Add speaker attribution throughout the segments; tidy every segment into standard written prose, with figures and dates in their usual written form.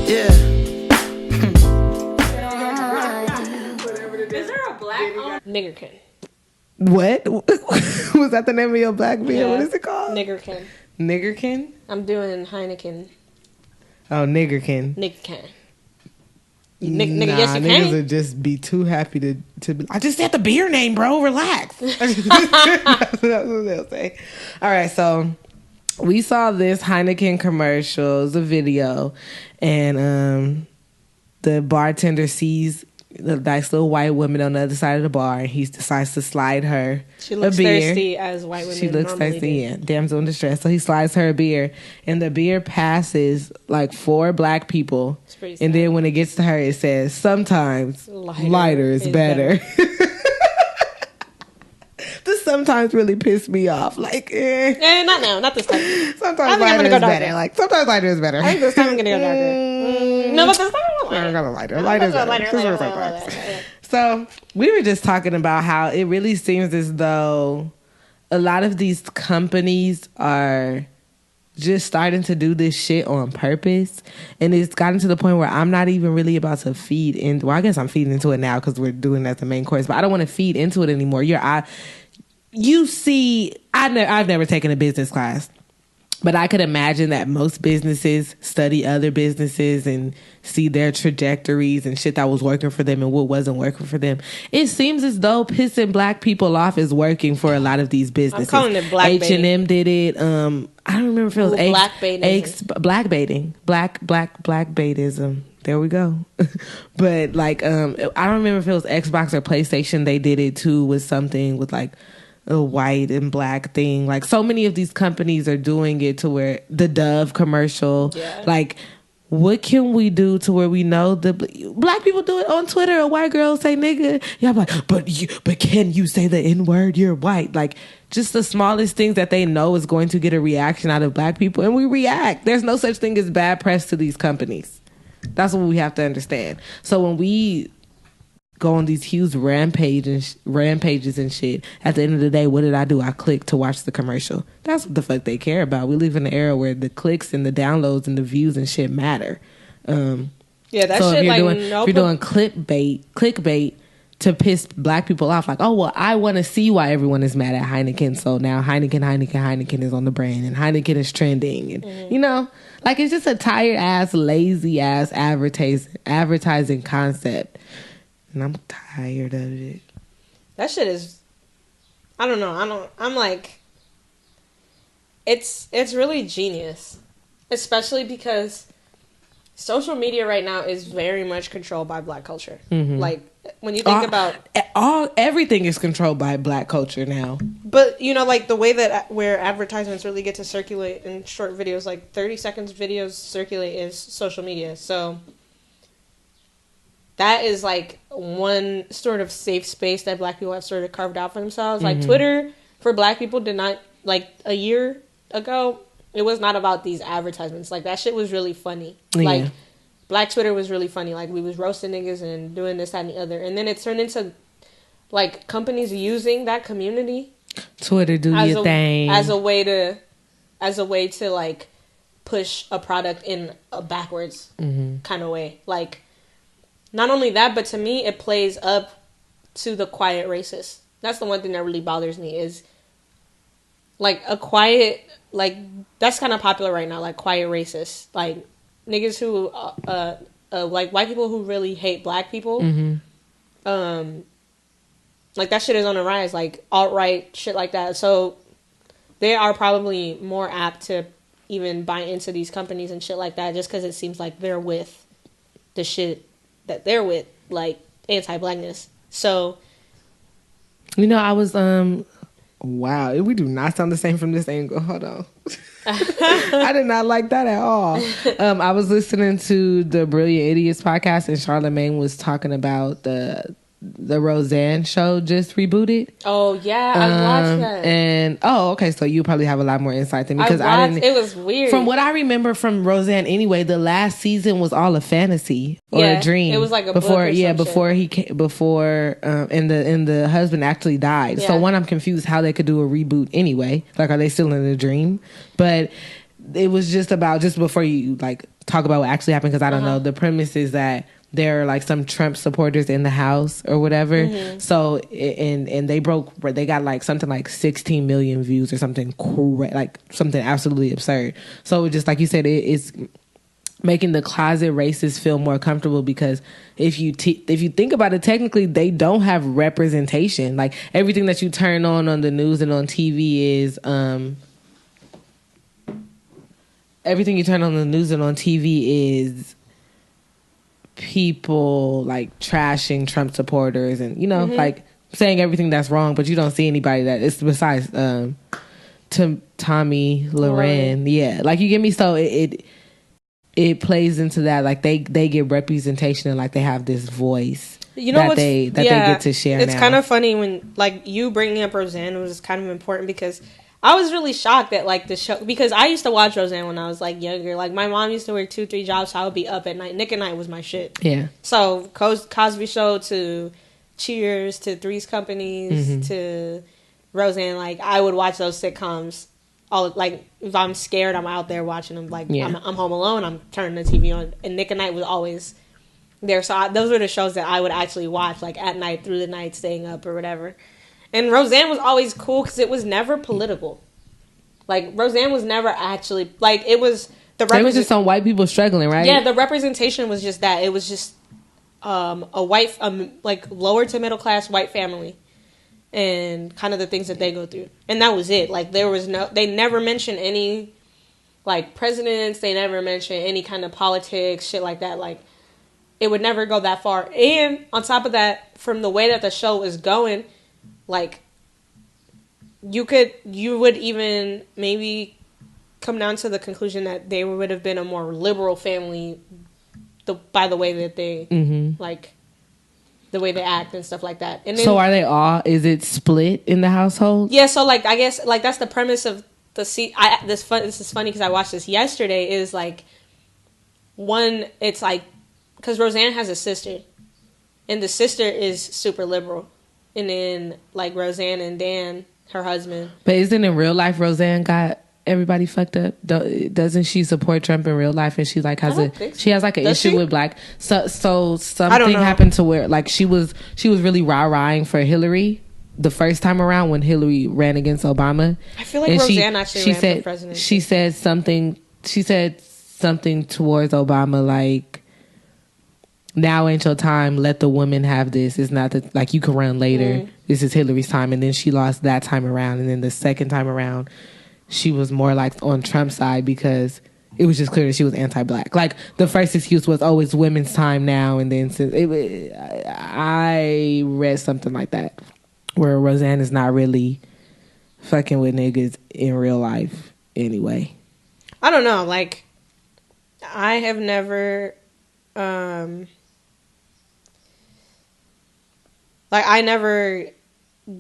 Speaker 1: Yeah.
Speaker 2: Is there a black Niggerkin?
Speaker 3: What? Was that the name of your black beer?
Speaker 2: Yeah.
Speaker 3: What is it called?
Speaker 2: Niggerkin.
Speaker 3: Niggerkin?
Speaker 2: I'm doing Heineken.
Speaker 3: Oh, Niggerkin.
Speaker 2: Niggerkin.
Speaker 3: Nigga,
Speaker 2: yes, you
Speaker 3: niggas
Speaker 2: can.
Speaker 3: would just be too happy to be, I just said the beer name, bro. Relax. That's what they'll say. All right, so we saw this Heineken commercial, it was a video, and the bartender sees the nice little white woman on the other side of the bar, and he decides to slide her
Speaker 2: She looks
Speaker 3: a beer.
Speaker 2: thirsty as white women
Speaker 3: She looks
Speaker 2: normally
Speaker 3: thirsty,
Speaker 2: do.
Speaker 3: yeah. Damsel in distress. So he slides her a beer, and the beer passes like 4 black people.
Speaker 2: It's pretty
Speaker 3: And
Speaker 2: sad.
Speaker 3: then when it gets to her, it says, sometimes lighter is better. This sometimes really pissed me off. Like,
Speaker 2: not now. Not this time.
Speaker 3: sometimes
Speaker 2: I think I'm
Speaker 3: lighter
Speaker 2: gonna
Speaker 3: is
Speaker 2: go
Speaker 3: better.
Speaker 2: darker.
Speaker 3: Like, sometimes lighter is better.
Speaker 2: I think this time I'm going to go darker. No, but this time I
Speaker 3: I'm
Speaker 2: want
Speaker 3: gonna lighter.
Speaker 2: lighter.
Speaker 3: Lighter is
Speaker 2: Lighter,
Speaker 3: better.
Speaker 2: lighter.
Speaker 3: So we were just talking about how it really seems as though a lot of these companies are just starting to do this shit on purpose, and it's gotten to the point where I'm not even really about to feed in. Well, I guess I'm feeding into it now because we're doing that as the main course, but I don't want to feed into it anymore. You see, I've never taken a business class, but I could imagine that most businesses study other businesses and see their trajectories and shit that was working for them and what wasn't working for them. It seems as though pissing black people off is working for a lot of these businesses.
Speaker 2: I'm calling it black
Speaker 3: H&M did it. I don't remember if it was
Speaker 2: black baiting.
Speaker 3: black baitism. There we go. But like, I don't remember if it was Xbox or PlayStation. They did it too with something with like a white and black thing. Like, so many of these companies are doing it to where the Dove commercial, like, what can we do to where we know the black people do it on Twitter? A white girl say nigga, yeah, I'm like, but can you say the N-word? You're white. Like, just the smallest things that they know is going to get a reaction out of black people, and we react. There's no such thing as bad press to these companies. That's what we have to understand. So when we go on these huge rampages and shit, at the end of the day, what did I do? I clicked to watch the commercial. That's what the fuck they care about. We live in an era where the clicks and the downloads and the views and shit matter.
Speaker 2: That
Speaker 3: so
Speaker 2: shit
Speaker 3: if
Speaker 2: like
Speaker 3: you're doing clickbait to piss black people off, like, oh well, I want to see why everyone is mad at Heineken, so now Heineken is on the brand and Heineken is trending, and you know, like, it's just a tired ass, lazy ass advertising concept. And I'm tired of it.
Speaker 2: That shit is, I don't know. I'm like, it's really genius. Especially because social media right now is very much controlled by black culture. Mm-hmm. Like, when you think about
Speaker 3: everything is controlled by black culture now.
Speaker 2: But, you know, like, the way that where advertisements really get to circulate in short videos, like 30 seconds videos circulate, is social media. So that is like one sort of safe space that black people have sort of carved out for themselves. Like, Twitter for black people did not, like, a year ago, it was not about these advertisements. Like, that shit was really funny.
Speaker 3: Yeah.
Speaker 2: Like, black Twitter was really funny. Like, we was roasting niggas and doing this, that, and the other. And then it turned into, like, companies using that community.
Speaker 3: Twitter, do your thing.
Speaker 2: As a way to, like, push a product in a backwards kind of way. Like, not only that, but to me, it plays up to the quiet racist. That's the one thing that really bothers me is, like, a quiet, like, that's kind of popular right now, like, quiet racist. Like, niggas who, like, white people who really hate black people. Like, that shit is on the rise, like, alt-right, shit like that. So they are probably more apt to even buy into these companies and shit like that just because it seems like they're with the shit that they're with, like, anti-blackness. So,
Speaker 3: you know, I was wow, we do not sound the same from this angle. Hold on. I did not like that at all. I was listening to the Brilliant Idiots podcast, and Charlamagne was talking about the Roseanne show just rebooted.
Speaker 2: Oh yeah, I watched that.
Speaker 3: And okay, so you probably have a lot more insight than me because I didn't.
Speaker 2: It was weird.
Speaker 3: From what I remember from Roseanne, anyway, the last season was all a fantasy or a dream.
Speaker 2: It was like a
Speaker 3: before,
Speaker 2: book or
Speaker 3: and the husband actually died.
Speaker 2: Yeah.
Speaker 3: So one, I'm confused how they could do a reboot anyway. Like, are they still in a dream? But it was just about just before you like talk about what actually happened because I don't know. The premise is that there are like some Trump supporters in the house or whatever. So and they got like something like 16 million views or something like something absolutely absurd. So just like you said, it's making the closet racists feel more comfortable because if you think about it, technically they don't have representation. Like everything that you turn on the news and on TV is everything you turn on the news and on TV is people like trashing Trump supporters and like saying everything that's wrong, but you don't see anybody that it's besides Tommy Loren. Yeah, like you get me. So it plays into that, like they get representation and like they have this voice that they get to share.
Speaker 2: It's
Speaker 3: now.
Speaker 2: Kind of funny when like you bringing up Roseanne was kind of important because I was really shocked that like the show, because I used to watch Roseanne when I was like younger. Like my mom used to work 2-3 jobs, so I would be up at night. Nick at Night was my shit. Yeah. So Cosby Show to Cheers to Three's Companies to Roseanne, like I would watch those sitcoms. All like if I'm scared, I'm out there watching them. Like I'm home alone, I'm turning the TV on, and Nick at Night was always there. So those were the shows that I would actually watch, like at night, through the night, staying up or whatever. And Roseanne was always cool because it was never political. Like Roseanne was never actually like it was the.
Speaker 3: It was just some white people struggling, right?
Speaker 2: Yeah, the representation was just that. It was just a white, like lower to middle class white family. And kind of the things that they go through. And that was it. Like, they never mentioned any, like, presidents. They never mentioned any kind of politics, shit like that. Like, it would never go that far. And on top of that, from the way that the show is going, like, you would even maybe come down to the conclusion that they would have been a more liberal family by the way that they, like, the way they act and stuff like that. And then,
Speaker 3: so are they all? Is it split in the household?
Speaker 2: Yeah. So like I guess like that's the premise of the this is funny because I watched this yesterday. Is like one. It's like because Roseanne has a sister, and the sister is super liberal, and then like Roseanne and Dan, her husband.
Speaker 3: But isn't in real life Roseanne got everybody fucked up? Doesn't she support Trump in real life? And she like has an issue with black. So something happened to where like she was really rah-rahing for Hillary the first time around when Hillary ran against Obama.
Speaker 2: I feel like Roseanne actually ran for president.
Speaker 3: She said something towards Obama like, now ain't your time, let the women have this. It's not that like you can run later. This is Hillary's time. And then she lost that time around, and then the second time around she was more like on Trump's side because it was just clear that she was anti-black. Like the first excuse was, "Oh, it's women's time now," and then I read something like that where Roseanne is not really fucking with niggas in real life anyway.
Speaker 2: I don't know. Like I have never, like I never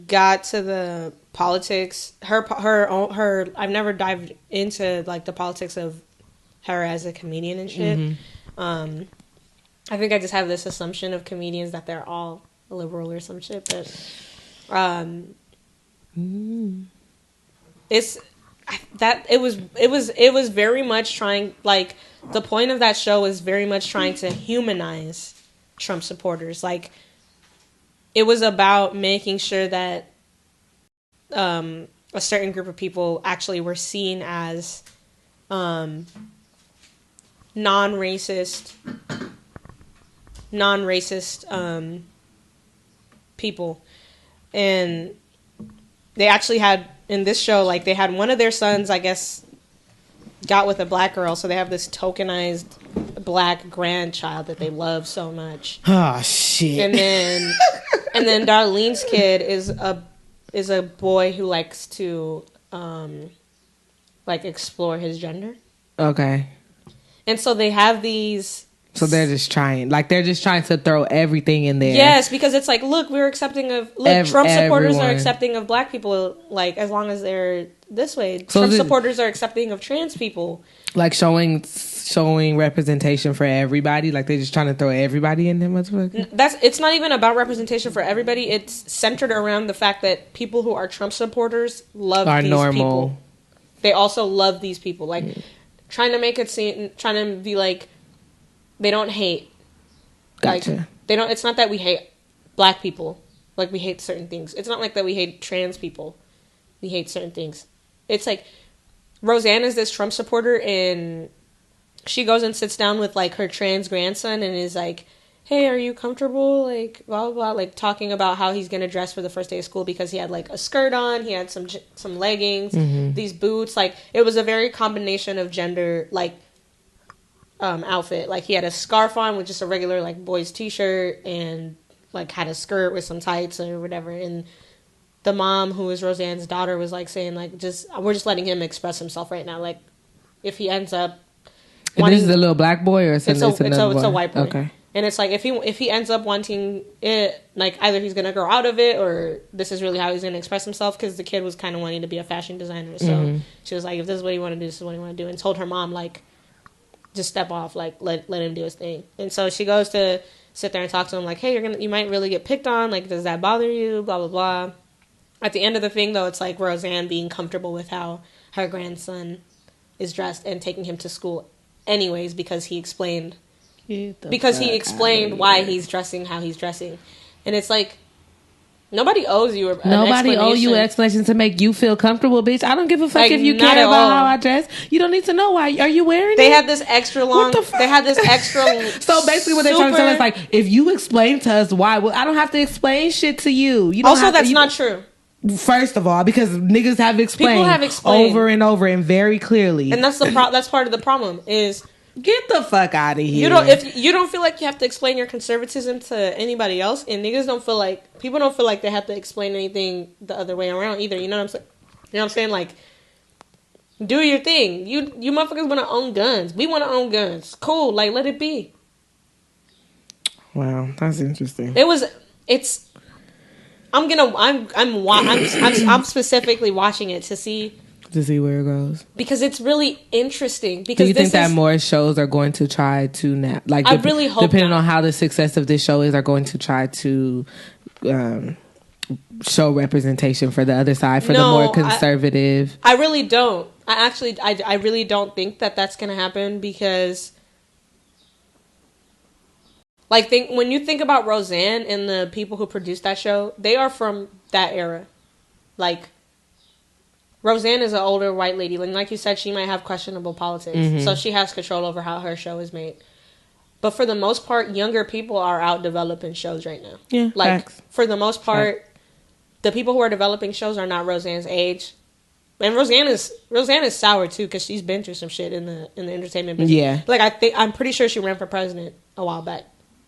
Speaker 2: got to the politics. I've never dived into like the politics of her as a comedian and shit. I think I just have this assumption of comedians that they're all liberal or some shit, but it was very much trying, like the point of that show is very much trying to humanize Trump supporters. Like it was about making sure that a certain group of people actually were seen as non-racist people. And they actually had, in this show, like they had one of their sons, I guess, got with a black girl, so they have this tokenized black grandchild that they love so much.
Speaker 3: Oh shit.
Speaker 2: And then Darlene's kid is a boy who likes to like explore his gender. Okay. And so they have these.
Speaker 3: So they're just trying to throw everything in there.
Speaker 2: Yes, because it's like, look, we're accepting of Trump supporters are accepting of black people, like as long as they're this way. So Trump supporters are accepting of trans people.
Speaker 3: Like showing representation for everybody. Like they're just trying to throw everybody in there.
Speaker 2: It's not even about representation for everybody. It's centered around the fact that people who are Trump supporters love these people. They also love these people. Like trying to make it seem, trying to be like, they don't hate.
Speaker 3: Gotcha.
Speaker 2: Like, they don't. It's not that we hate black people. Like, we hate certain things. It's not like that we hate trans people. We hate certain things. It's like, Roseanne is this Trump supporter, and she goes and sits down with, like, her trans grandson and is like, hey, are you comfortable? Like, blah, blah, blah. Like, talking about how he's going to dress for the first day of school because he had, like, a skirt on. He had some leggings, these boots. Like, it was a very combination of gender, like, outfit. Like, he had a scarf on with just a regular, like, boy's t-shirt and, like, had a skirt with some tights or whatever. And the mom, who is Roseanne's daughter, was, like, saying, like, we're just letting him express himself right now. Like, if he ends up
Speaker 3: wanting... This is a little black boy, or it's a
Speaker 2: white boy.
Speaker 3: Okay.
Speaker 2: And it's like, if he ends up wanting it, like, either he's going to grow out of it, or this is really how he's going to express himself, because the kid was kind of wanting to be a fashion designer. So she was like, if this is what you want to do, this is what you want to do. And told her mom, like, just step off, like, let him do his thing. And so she goes to sit there and talk to him, like, hey, you might really get picked on. Like, does that bother you? Blah, blah, blah. At the end of the thing, though, it's like Roseanne being comfortable with how her grandson is dressed and taking him to school anyways, because he explained why he's dressing how he's dressing. And it's like, nobody owes you an
Speaker 3: explanation to make you feel comfortable, bitch. I don't give a fuck, like, if you care about how I dress. You don't need to know why. Are you wearing it?
Speaker 2: They had this extra long... They had this extra...
Speaker 3: So basically what they're trying to tell us, like, if you explain to us why, well, I don't have to explain shit to you.
Speaker 2: That's not true.
Speaker 3: First of all, because niggas have explained.
Speaker 2: People have explained.
Speaker 3: Over and over and very clearly.
Speaker 2: And that's that's part of the problem is...
Speaker 3: Get the fuck out of here.
Speaker 2: If you don't feel like you have to explain your conservatism to anybody else, and people don't feel like they have to explain anything the other way around either. You know what I'm saying? You know what I'm saying? Like, do your thing. You motherfuckers want to own guns. We want to own guns. Cool. Like, let it be.
Speaker 3: Wow, that's interesting.
Speaker 2: I'm specifically watching it to see
Speaker 3: where it goes,
Speaker 2: because it's really interesting. Because
Speaker 3: do you think that more shows are going to try to now, like,
Speaker 2: I really hope,
Speaker 3: depending on how the success of this show is, are going to try to show representation for the other side, for the more conservative?
Speaker 2: I really don't. I really don't think that that's going to happen, because, like, when you think about Roseanne and the people who produced that show, they are from that era. Like, Roseanne is an older white lady. Like you said, she might have questionable politics. So she has control over how her show is made. But for the most part, younger people are out developing shows right now. Yeah, like, facts. For the most part, the people who are developing shows are not Roseanne's age. And Roseanne is sour too, because she's been through some shit in the entertainment business. Yeah. Like, I'm pretty sure she ran for president a while back.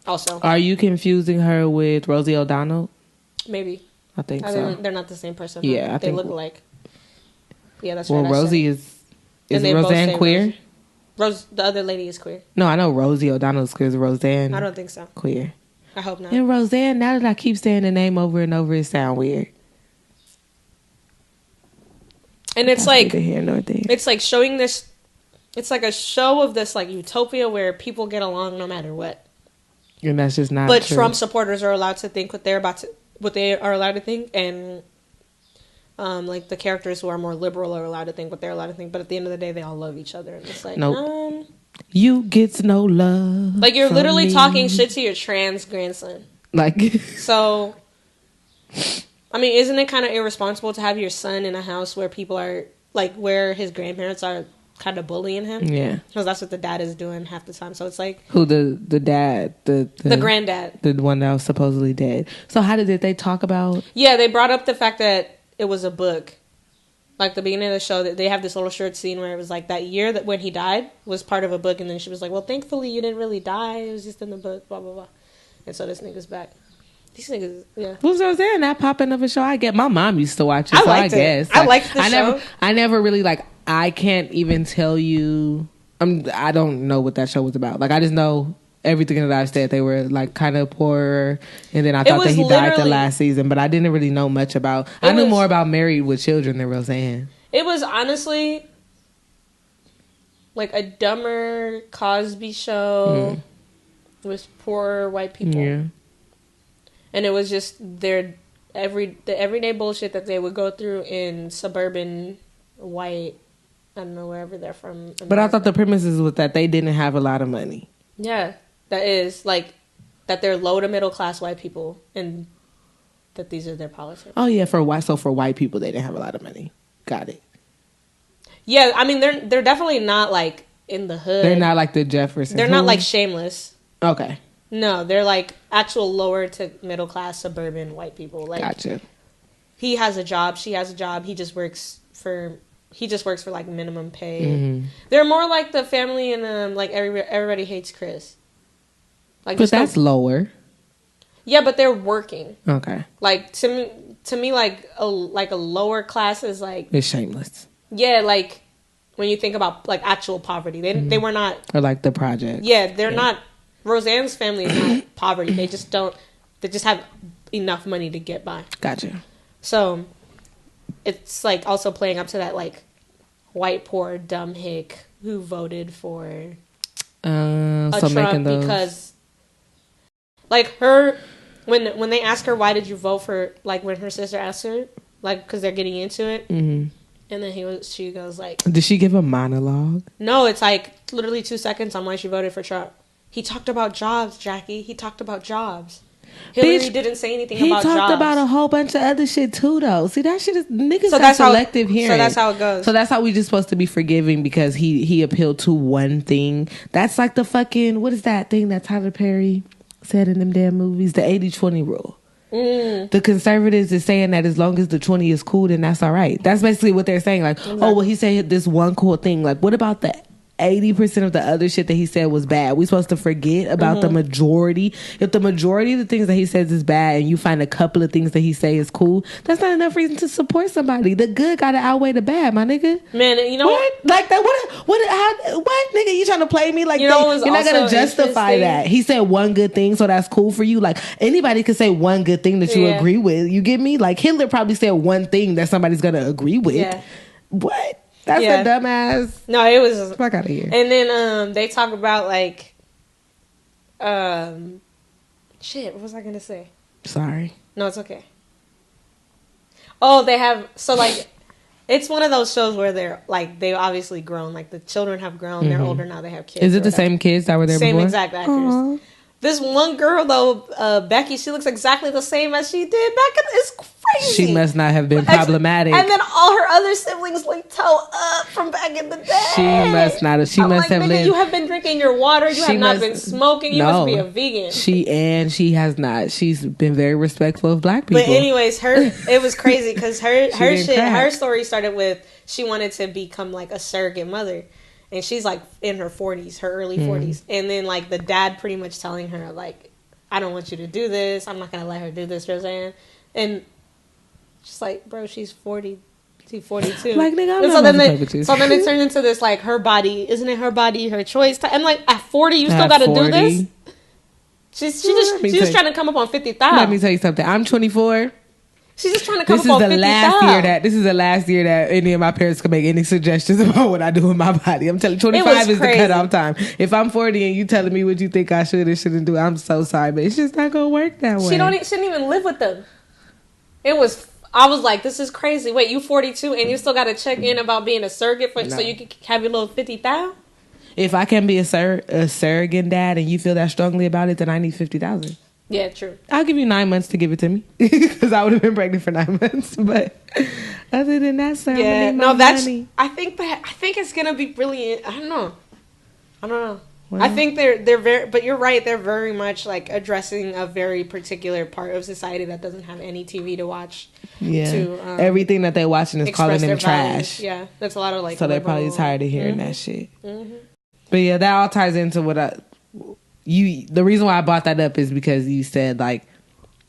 Speaker 2: Also,
Speaker 3: are you confusing her with Rosie O'Donnell?
Speaker 2: Maybe.
Speaker 3: I think so.
Speaker 2: They're not the same person.
Speaker 3: Yeah,
Speaker 2: they look alike. Yeah, that's
Speaker 3: right. Well, Rosie is Roseanne queer?
Speaker 2: The other lady is queer.
Speaker 3: No, I know Rosie O'Donnell is queer. Is Roseanne?
Speaker 2: I don't think so.
Speaker 3: Queer.
Speaker 2: I hope not.
Speaker 3: And Roseanne, now that I keep saying the name over and over, it sound weird.
Speaker 2: And it's like, it's like showing this, it's like a show of this, like, utopia where people get along no matter what.
Speaker 3: And that's just not
Speaker 2: But
Speaker 3: true.
Speaker 2: Trump supporters are allowed to think what they are allowed to think, and like, the characters who are more liberal are allowed to think what they're allowed to think. But at the end of the day, they all love each other, and it's like, nope.
Speaker 3: You gets no love.
Speaker 2: Like, you're literally talking shit to your trans grandson.
Speaker 3: Like,
Speaker 2: so, I mean, isn't it kind of irresponsible to have your son in a house where people are, like, where his grandparents are kind of bullying him? Yeah, because that's what the dad is doing half the time. So it's like,
Speaker 3: who the dad, the
Speaker 2: granddad,
Speaker 3: the one that was supposedly dead. So how did they talk about?
Speaker 2: Yeah, they brought up the fact that it was a book. Like, the beginning of the show, that they have this little short scene where it was like, that year that when he died was part of a book, and then she was like, well, thankfully you didn't really die, it was just in the book, blah blah blah. And so this nigga's back. These niggas, yeah.
Speaker 3: Who's Roseanne? That popping of a show I get. My mom used to watch it, so I guess.
Speaker 2: I liked the show.
Speaker 3: I never really, like, I can't even tell you. I don't know what that show was about. Like, I just know everything that I've said. They were, like, kind of poorer, and then I thought that he died the last season, but I didn't really know much about. I knew more about Married with Children than Roseanne.
Speaker 2: It was honestly like a dumber Cosby show with poor white people. Yeah. And it was just the everyday bullshit that they would go through in suburban white I don't know, wherever they're from. America.
Speaker 3: But I thought the premises was that they didn't have a lot of money.
Speaker 2: Yeah, that is like that they're low to middle class white people, and that these are their politics.
Speaker 3: Oh yeah, for white people, they didn't have a lot of money. Got it.
Speaker 2: Yeah, I mean they're definitely not like in the hood.
Speaker 3: They're not like the Jeffersons.
Speaker 2: They're not like Shameless.
Speaker 3: Okay.
Speaker 2: No, they're like actual lower to middle class suburban white people. Like,
Speaker 3: gotcha.
Speaker 2: He has a job. She has a job. He just works for like minimum pay. Mm-hmm. They're more like the family in like Everybody Hates Chris. Like,
Speaker 3: but that's lower.
Speaker 2: Yeah, but they're working.
Speaker 3: Okay.
Speaker 2: Like to me, like a lower class is like
Speaker 3: it's Shameless.
Speaker 2: Yeah, like when you think about like actual poverty, they were not,
Speaker 3: or like The Project.
Speaker 2: Yeah, they're not. Roseanne's family is not poverty. They just don't. They just have enough money to get by.
Speaker 3: Gotcha.
Speaker 2: So it's like also playing up to that like white poor dumb hick who voted for
Speaker 3: so
Speaker 2: Trump because like her when they ask her why did you vote for, like when her sister asked her, like because they're getting into it, and then she goes like,
Speaker 3: did she give a monologue?
Speaker 2: No, it's like literally 2 seconds on why she voted for Trump. He talked about jobs, Jackie. He talked about jobs. Hillary didn't say anything about jobs. He talked
Speaker 3: about a whole bunch of other shit too, though. See, that shit is niggas have selective hearing.
Speaker 2: So that's how it goes.
Speaker 3: So that's how we just supposed to be forgiving because he appealed to one thing. That's like the fucking, what is that thing that Tyler Perry said in them damn movies? The 80-20 rule. The conservatives is saying that as long as the 20 is cool, then that's all right. That's basically what they're saying. Like, exactly. Oh, well, he said this one cool thing. Like, what about the 80% of the other shit that he said was bad? We're supposed to forget about the majority. If the majority of the things that he says is bad and you find a couple of things that he say is cool, that's not enough reason to support somebody. The good gotta outweigh the bad, my nigga.
Speaker 2: Man, you know
Speaker 3: what? Like that? What nigga? You trying to play me like that? You're not gonna justify that. He said one good thing, so that's cool for you. Like anybody could say one good thing that you agree with. You get me? Like Hitler probably said one thing that somebody's gonna agree with. Yeah. What? That's a dumbass.
Speaker 2: No, it was
Speaker 3: fuck out of here.
Speaker 2: And then they talk about like, shit. What was I gonna say?
Speaker 3: Sorry.
Speaker 2: No, it's okay. Oh, they have like, it's one of those shows where they're like they've obviously grown. Like the children have grown. They're older now. They have kids.
Speaker 3: Is it the same kids that were there before?
Speaker 2: Same exact actors. Aww. This one girl though, Becky, she looks exactly the same as she did back in. It's crazy.
Speaker 3: She must not have been problematic.
Speaker 2: And then all her other siblings like toe up from back in the day.
Speaker 3: She must not have. She must have lived.
Speaker 2: You have been drinking your water. You have not been smoking. You must be a vegan.
Speaker 3: She has not. She's been very respectful of black people.
Speaker 2: But anyways, it was crazy because her story started with she wanted to become like a surrogate mother. And she's like in her 40s, her early 40s. And then like the dad pretty much telling her like, I don't want you to do this. I'm not going to let her do this, Roseanne. And she's like, bro, she's 40. She's 42.
Speaker 3: Like, nigga, I'm not play with you.
Speaker 2: So then it turned into this like her body. Isn't it her body, her choice? And like at 40, you still got to do this? She's just trying to come up on 50,000.
Speaker 3: Let me tell you something. I'm 24.
Speaker 2: She's just trying to come up on 50,000.
Speaker 3: This is the last year that any of my parents could make any suggestions about what I do with my body. I'm telling you, 25 is the cutoff time. If I'm 40 and you telling me what you think I should and shouldn't do, I'm so sorry, but it's just not going to work that way.
Speaker 2: Shouldn't even live with them. I was like, this is crazy. Wait, you 42 and you still got to check in about being a surrogate so you can have your little 50,000?
Speaker 3: If I can be a surrogate dad and you feel that strongly about it, then I need 50,000.
Speaker 2: Yeah, true.
Speaker 3: I'll give you 9 months to give it to me because I would have been pregnant for 9 months. But other than that, sir, money.
Speaker 2: I think it's gonna be brilliant. I don't know. Well, I think they're very, but you're right. They're very much like addressing a very particular part of society that doesn't have any TV to watch.
Speaker 3: Yeah, everything that they're watching is calling them trash.
Speaker 2: Yeah, that's a lot of like.
Speaker 3: So they're probably tired of hearing that shit. Mm-hmm. But yeah, that all ties into what the reason why I brought that up is because you said like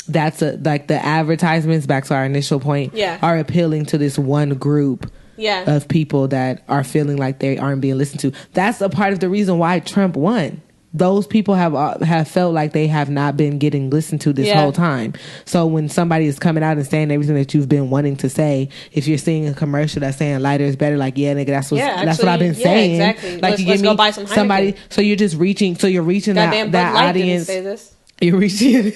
Speaker 3: that's like the advertisements, back to our initial point, are appealing to this one group of people that are feeling like they aren't being listened to. That's a part of the reason why Trump won. Those people have felt like they have not been getting listened to this whole time. So when somebody is coming out and saying everything that you've been wanting to say, if you're seeing a commercial that's saying lighter is better, like nigga, that's what I've been saying.
Speaker 2: Exactly.
Speaker 3: Like
Speaker 2: let's go buy some Heineken.
Speaker 3: Somebody. So you're just reaching. So you're reaching that audience.
Speaker 2: Didn't say this.
Speaker 3: You're reaching.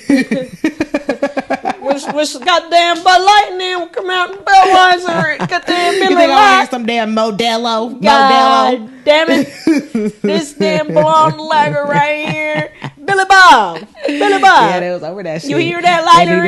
Speaker 2: Well, wish goddamn Bud Light and then come out and Budweiser. Goddamn Billy
Speaker 3: You think
Speaker 2: Light.
Speaker 3: I want some damn Modelo?
Speaker 2: God damn it. This damn blonde lager right here. Billy Bob. Billy Bob.
Speaker 3: Yeah, they was over that shit.
Speaker 2: You hear that lighter?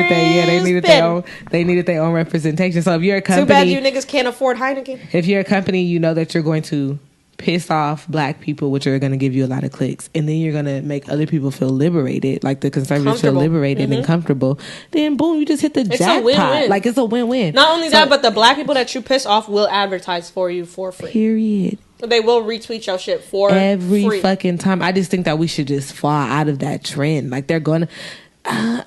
Speaker 3: They needed their own representation. So if you're a company,
Speaker 2: too bad you niggas can't afford Heineken.
Speaker 3: If you're a company, you know that you're going to piss off black people, which are going to give you a lot of clicks, and then you're going to make other people feel liberated, like the conservatives feel liberated and comfortable. Then boom, you just hit the jackpot.
Speaker 2: Win-win.
Speaker 3: Like it's a win-win.
Speaker 2: Not only that, but the black people that you piss off will advertise for you for free.
Speaker 3: Period.
Speaker 2: They will retweet your shit for
Speaker 3: every
Speaker 2: free.
Speaker 3: Fucking time. I just think that we should just fall out of that trend. Like they're gonna.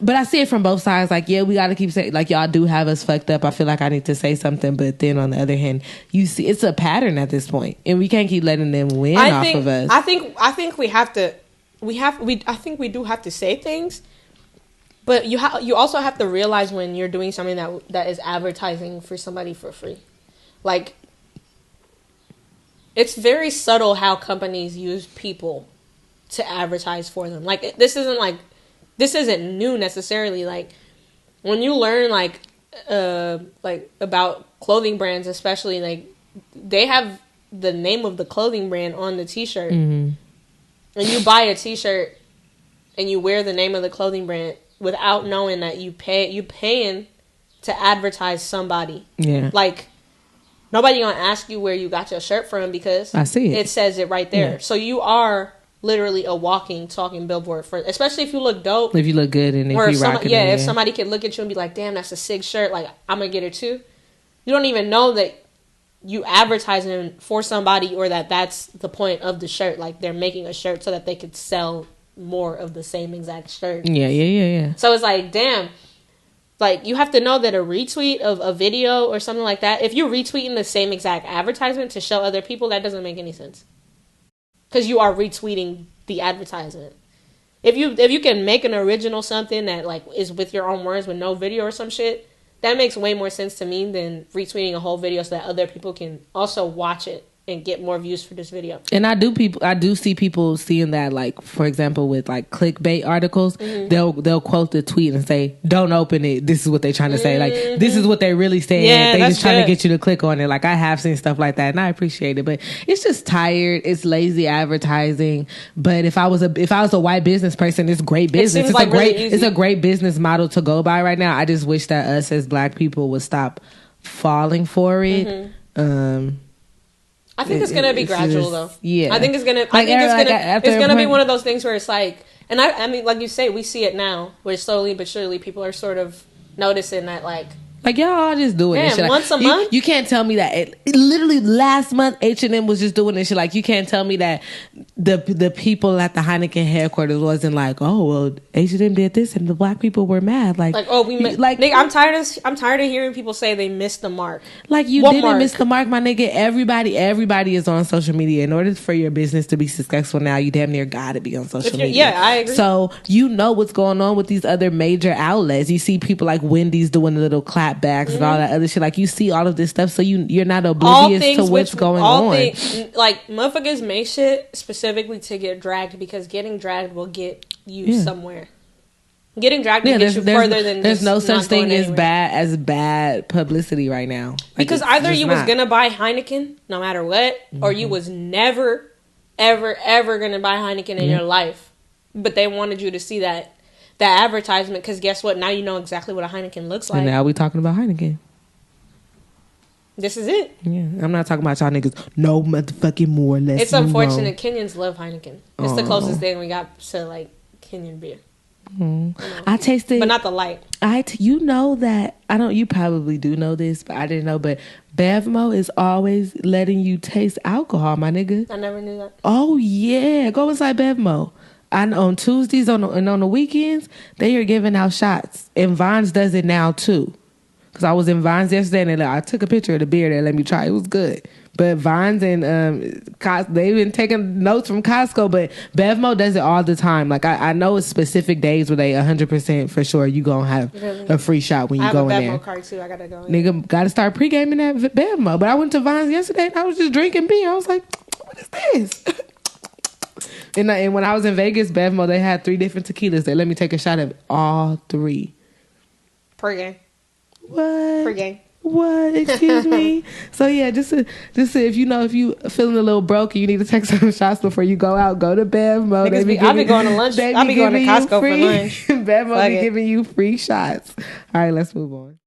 Speaker 3: But I see it from both sides. Like, yeah, we got to keep saying, like, y'all do have us fucked up. I feel like I need to say something. But then on the other hand, you see, it's a pattern at this point, and we can't keep letting them win off of us.
Speaker 2: I think we have to. I think we do have to say things, but you also have to realize when you're doing something that is advertising for somebody for free. Like, it's very subtle how companies use people to advertise for them. Like, this isn't new necessarily. Like, when you learn like about clothing brands, especially, like, they have the name of the clothing brand on the t-shirt. And you buy a t-shirt and you wear the name of the clothing brand without knowing that you paying to advertise somebody. Yeah. Like, nobody gonna ask you where you got your shirt from because
Speaker 3: I see it.
Speaker 2: It says it right there.
Speaker 3: Yeah.
Speaker 2: So you are literally a walking, talking billboard for, especially if you look dope.
Speaker 3: If you look good and if you rock it.
Speaker 2: If somebody could look at you and be like, damn, that's a sick shirt. Like, I'm gonna get it too. You don't even know that you advertising for somebody or that's the point of the shirt. Like, they're making a shirt so that they could sell more of the same exact shirt.
Speaker 3: Yeah.
Speaker 2: So it's like, damn. Like, you have to know that a retweet of a video or something like that, if you're retweeting the same exact advertisement to show other people, that doesn't make any sense. Because you are retweeting the advertisement. If you can make an original something that, like, is with your own words with no video or some shit, that makes way more sense to me than retweeting a whole video so that other people can also watch it and get more views for this video.
Speaker 3: And I do see people seeing that, like, for example, with like clickbait articles, they'll quote the tweet and say, "Don't open it. This is what they're trying to say." Like, this is what they're really saying.
Speaker 2: Yeah,
Speaker 3: they just trying to get you to click on it. Like, I have seen stuff like that, and I appreciate it, but it's just tired. It's lazy advertising. But if I was a white business person, it's great business. It's a great business model to go by right now. I just wish that us as black people would stop falling for it.
Speaker 2: I think it's gonna be gradual, though. Yeah, I think it's gonna be one of those things where it's like, and I mean, like you say, we see it now, where slowly but surely people are sort of noticing that, like
Speaker 3: y'all all just doing this shit.
Speaker 2: Once a month.
Speaker 3: You can't tell me that it literally last month H&M was just doing this shit. Like, you can't tell me that the people at the Heineken headquarters wasn't like, oh well, H&M did this and the black people were mad. Like
Speaker 2: oh, nigga, I'm tired of hearing people say they missed the mark.
Speaker 3: Like, you didn't miss the mark, my nigga. Everybody is on social media. In order for your business to be successful now, you damn near gotta be on social media.
Speaker 2: Yeah, I agree.
Speaker 3: So you know what's going on with these other major outlets. You see people like Wendy's doing the little clapbacks and all that other shit. Like, you see all of this stuff, so you're not oblivious to what's going on.
Speaker 2: Like, motherfuckers make shit specifically to get dragged, because getting dragged will get you somewhere. Getting dragged will get you further than
Speaker 3: there's no such thing as bad publicity right now. Like,
Speaker 2: because either you was gonna buy Heineken no matter what, or you was never ever gonna buy Heineken in your life, but they wanted you to see that advertisement, because guess what? Now you know exactly what a Heineken looks like.
Speaker 3: And now we talking about Heineken.
Speaker 2: This is it.
Speaker 3: Yeah, I'm not talking about y'all niggas. No motherfucking more. Less.
Speaker 2: It's unfortunate. Kenyans love Heineken. It's the closest thing we got to, like, Kenyan beer.
Speaker 3: I tasted,
Speaker 2: but not the light.
Speaker 3: You know that you probably do know this, but I didn't know. But Bevmo is always letting you taste alcohol, my nigga.
Speaker 2: I never knew that.
Speaker 3: Oh yeah, go inside Bevmo. On Tuesdays and on the weekends, they are giving out shots, and Vines does it now too. Because I was in Vines yesterday, and I took a picture of the beer there. Let me try. It was good. But Vines and they've been taking notes from Costco, but Bevmo does it all the time. Like, I know it's specific days where they 100% for sure you gonna have a free shot when you go in there. I have a Bevmo card too. I gotta go in. Nigga, gotta start pre-gaming at Bevmo. But I went to Vines yesterday and I was just drinking beer. I was like, what is this? And when I was in Vegas, Bevmo, they had 3 different tequilas. They let me take a shot of all 3.
Speaker 2: Per game.
Speaker 3: What?
Speaker 2: Per game.
Speaker 3: What? Excuse me. So yeah, just to, if you feeling a little broke and you need to take some shots before you go out, go to Bevmo.
Speaker 2: I'll be going to lunch. I'll be going to Costco for lunch.
Speaker 3: Bevmo be giving you free shots. All right, let's move on.